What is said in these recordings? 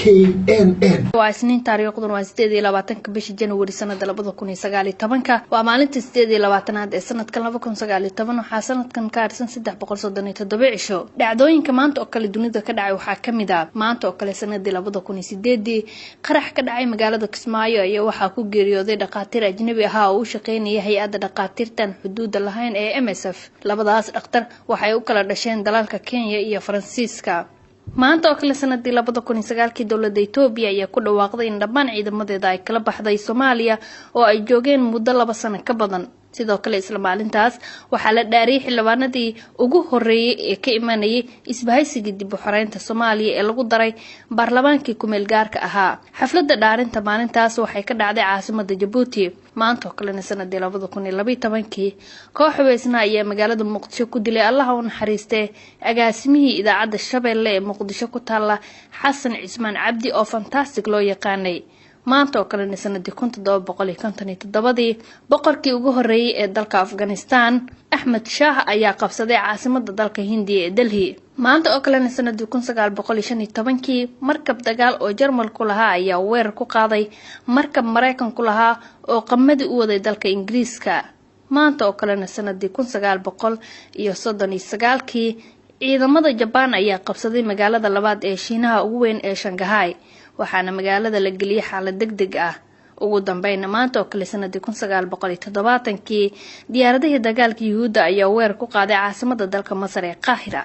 KNN. waa isniin taariikhduna waa 28 bisha January sanadka 2019 waa maalinta 28aad ee sanadka 2019 waxaa sanadkan ka harsan 337 cisho dhacdooyinka maanta oo kale dunida ka dhacay waxaa kamid ah maanta oo kale sanadii 2008 qarax ka dhacay magaalada Kismaayo ayaa waxaa ku geeriyooday dhaqaatiir ajnabi ah oo u shaqeynaya hay'adda dhaqaatiirtan xuduud lahayn ee MSF labadaas dhaqtar waxay u kala dhasheen dalalka Kenya iyo Faransiiska maanta oo kale sanadii 2009 dawladda Itoobiya ayaa ku dhawaaqday in dhammaan ciidamadeeda ay kala baxday Soomaaliya oo ay joogeen muddo 2 sano ka badan sidoo kale isla maalintaas waxaa la dhaariyay xildhibaanadii ugu horeeyay ee ka imanayay isbahaysiga dib u xoreynta Soomaaliya ee lagu daray baarlamaankii ku meel gaarka ahaa xafladda dhaarinta maalintaas waxay ka dhacday caasimadda Djibouti maanta oo kale sanadii 2012 koox weysna ayaa magaalada Muqdisho ku dilay Allah u naxariistay agaasimihii idaacadda Shabeelle ee Muqdisho ku taala Xasan Cismaan Cabdi oo fantastic loo yaqaanay maanta oo kale sanadii 1757 boqorkii ugu horeeyay ee dalka Afghanistan Ahmed Shah ayaa qabsaday caasimadda dalka Hindiya ee Delhi maanta oo kale sanadii 1915 markab dagaal oo Jarmalku lahaa ayaa weerar ku qaaday markab Mareykanku lahaa oo qamadi u waday dalka Ingiriiska maanta oo kale sanadii 1939 ciidamada Japan ayaa qabsaday magaalada labaad ee Shiinaha ugu weyn ee Shanghai waxaana magaalada la geliyay xaalad degdeg ah ugu dambeyn maanta oo kale sanadii 1970 diyaaradaha dagaalka Yuhuudda ayaa weerar ku qaaday caasimadda dalka Masar ee Qaahira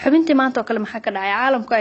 xubintii maanta oo kale maxaa ka dhacay caalamka